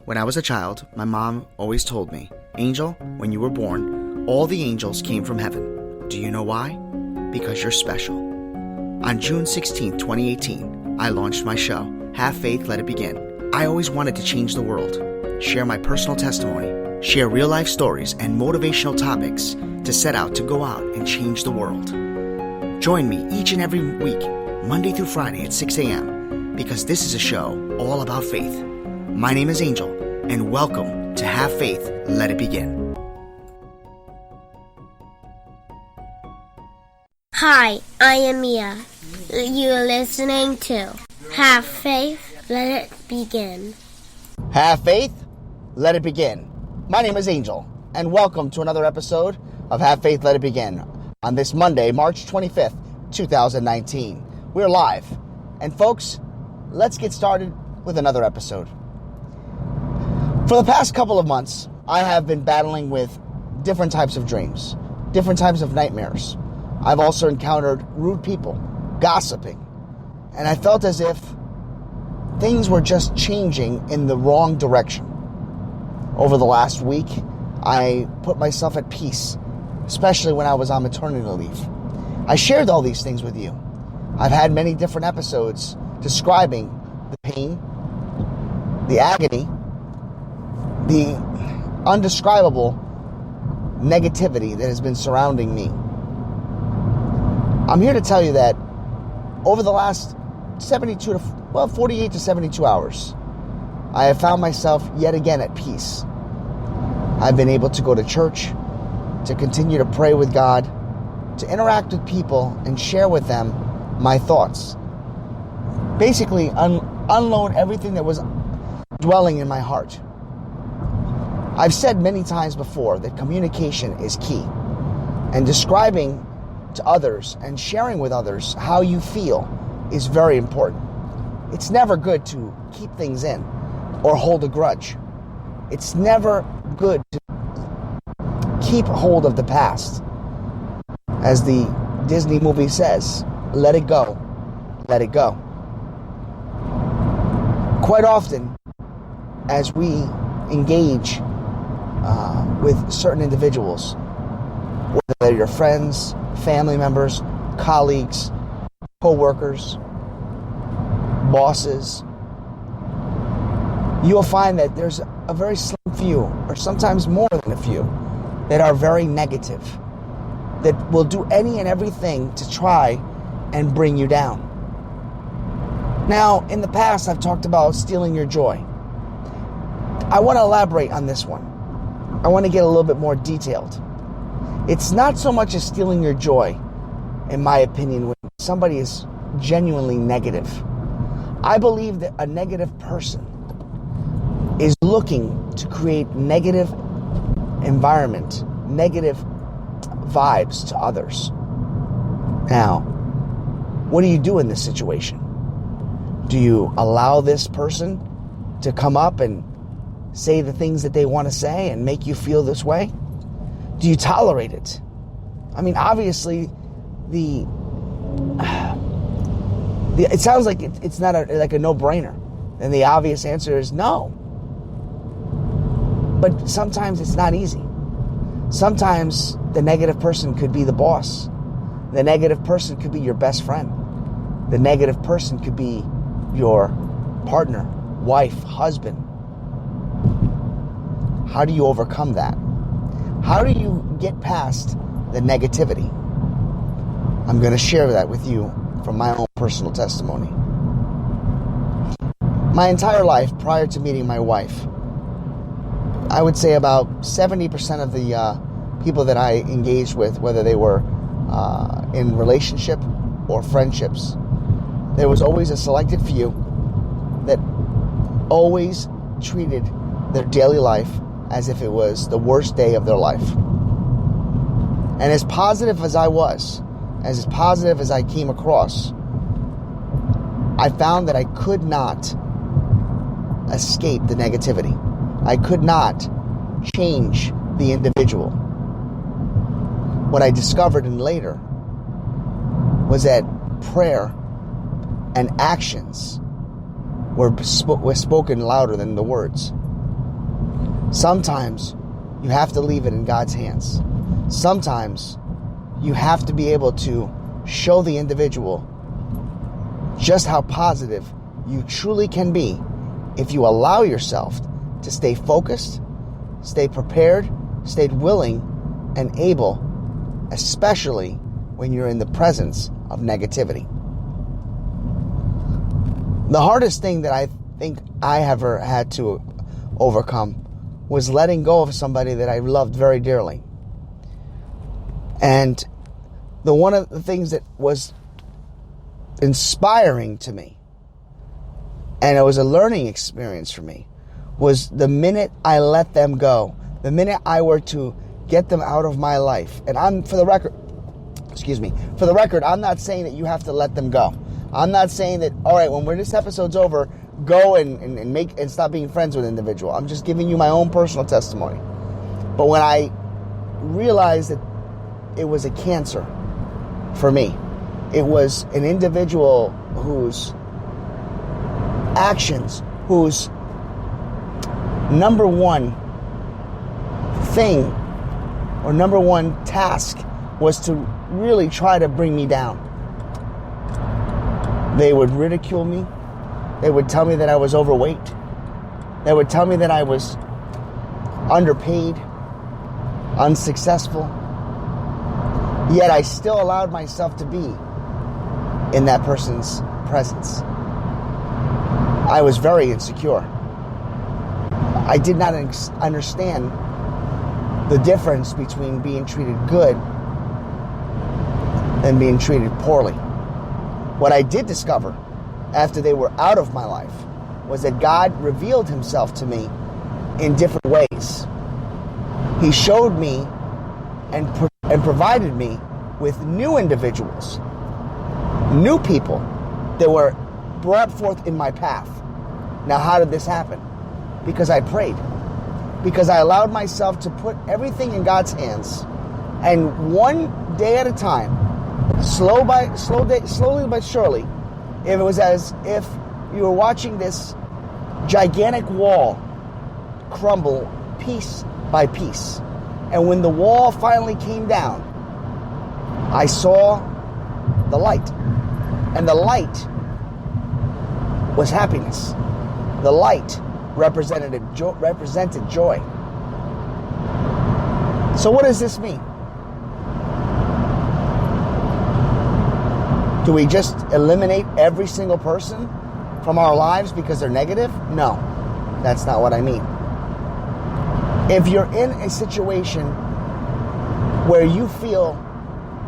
When I was a child, my mom always told me, Angel, when you were born, all the angels came from heaven. Do you know why? Because you're special. On June 16, 2018, I launched my show, Have Faith, Let It Begin. I always wanted to change the world, share my personal testimony, share real-life stories and motivational topics to set out to go out and change the world. Join me each and every week, Monday through Friday at 6 a.m., because this is a show all about faith. My name is Angel, and welcome to Have Faith, Let It Begin. Hi, I am Mia. You're listening to Have Faith, Let It Begin. Have faith, let it begin. My name is Angel, and welcome to another episode of Have Faith, Let It Begin on this Monday, March 25th, 2019. We're live, and folks, let's get started with another episode. For the past couple of months, I have been battling with different types of dreams, different types of nightmares. I've also encountered rude people, gossiping, and I felt as if things were just changing in the wrong direction. Over the last week, I put myself at peace, especially when I was on maternity leave. I shared all these things with you. I've had many different episodes describing the pain, the agony, the undescribable negativity that has been surrounding me. I'm here to tell you that over the last 48 to 72 hours, I have found myself yet again at peace. I've been able to go to church, to continue to pray with God, to interact with people and share with them my thoughts. Basically, unload everything that was dwelling in my heart. I've said many times before that communication is key, and describing to others and sharing with others how you feel is very important. It's never good to keep things in or hold a grudge. It's never good to keep hold of the past. As the Disney movie says, let it go, let it go. Quite often, as we engage with certain individuals, whether they're your friends, family members, colleagues, co-workers, bosses, you'll find that there's a very slim few, or sometimes more than a few, that are very negative, that will do any and everything to try and bring you down. Now, in the past, I've talked about stealing your joy. I want to elaborate on this one. I want to get a little bit more detailed. It's not so much as stealing your joy, in my opinion, when somebody is genuinely negative. I believe that a negative person is looking to create negative environment, negative vibes to others. Now, what do you do in this situation? Do you allow this person to come up and say the things that they want to say and make you feel this way? Do you tolerate it? I mean, obviously, it sounds like it's not like a no-brainer. And the obvious answer is no. But sometimes it's not easy. Sometimes the negative person could be the boss. The negative person could be your best friend. The negative person could be your partner, wife, husband. How do you overcome that? How do you get past the negativity? I'm going to share that with you from my own personal testimony. My entire life, prior to meeting my wife, I would say about 70% of the people that I engaged with, whether they were in relationship or friendships, there was always a selected few that always treated their daily life as if it was the worst day of their life. And as positive as I was, as positive as I came across, I found that I could not escape the negativity. I could not change the individual. What I discovered in later was that prayer and actions were spoken louder than the words. Sometimes you have to leave it in God's hands. Sometimes you have to be able to show the individual just how positive you truly can be if you allow yourself to stay focused, stay prepared, stay willing and able, especially when you're in the presence of negativity. The hardest thing that I think I ever had to overcome was letting go of somebody that I loved very dearly. And one of the things that was inspiring to me, and it was a learning experience for me, was the minute I let them go, the minute I were to get them out of my life. And for the record, I'm not saying that you have to let them go. I'm not saying that, all right, when this episode's over, go and stop being friends with an individual. I'm just giving you my own personal testimony. But when I realized that it was a cancer for me, it was an individual whose actions, whose number one thing or number one task was to really try to bring me down. They would ridicule me. They would tell me that I was overweight. They would tell me that I was underpaid, unsuccessful. Yet I still allowed myself to be in that person's presence. I was very insecure. I did not understand the difference between being treated good and being treated poorly. What I did discover after they were out of my life was that God revealed himself to me in different ways. He showed me and provided me with new individuals, new people that were brought forth in my path. Now, how did this happen? Because I prayed. Because I allowed myself to put everything in God's hands, and one day at a time, slowly but surely, it was as if you were watching this gigantic wall crumble piece by piece. And when the wall finally came down, I saw the light. And the light was happiness. The light represented joy. So what does this mean? Do we just eliminate every single person from our lives because they're negative? No, that's not what I mean. If you're in a situation where you feel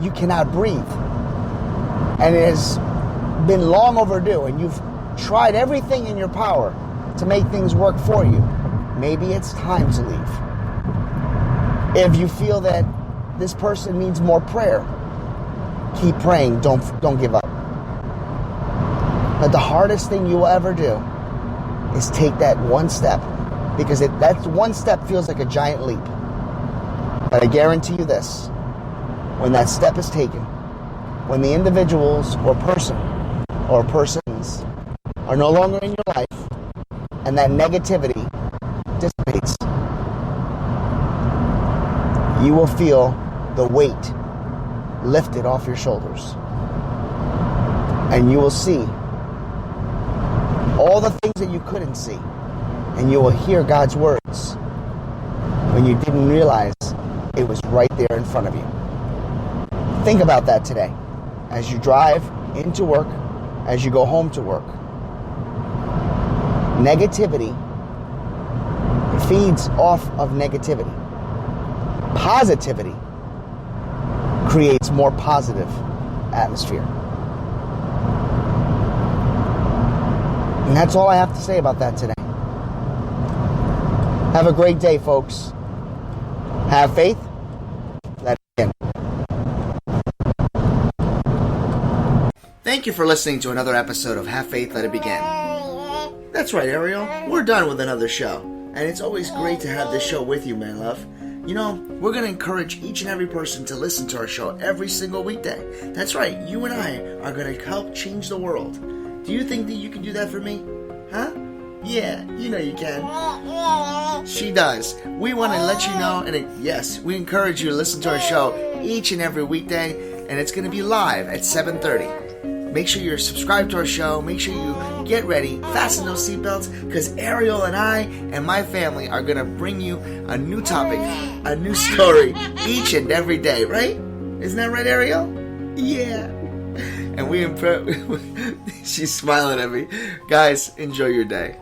you cannot breathe, and it has been long overdue, and you've tried everything in your power to make things work for you, maybe it's time to leave. If you feel that this person needs more prayer, keep praying. Don't give up. But the hardest thing you will ever do is take that one step, because that one step feels like a giant leap. But I guarantee you this: when that step is taken, when the individuals or persons are no longer in your life, and that negativity dissipates, you will feel the weight lifted off your shoulders. And you will see all the things that you couldn't see. And you will hear God's words when you didn't realize it was right there in front of you. Think about that today. As you drive into work, as you go home to work. Negativity feeds off of negativity. Positivity creates more positive atmosphere. And that's all I have to say about that today. Have a great day, folks. Have faith. Let it in. Thank you for listening to another episode of Have Faith, Let It Begin. That's right, Ariel. We're done with another show. And it's always great to have this show with you, my love. You know, we're going to encourage each and every person to listen to our show every single weekday. That's right, you and I are going to help change the world. Do you think that you can do that for me? Huh? Yeah, you know you can. She does. We want to let you know, and yes, we encourage you to listen to our show each and every weekday, and it's going to be live at 7:30. Make sure you're subscribed to our show. Make sure you get ready, fasten those seatbelts, because Ariel and I and my family are going to bring you a new topic, a new story each and every day, right? Isn't that right, Ariel? Yeah. And she's smiling at me. Guys, enjoy your day.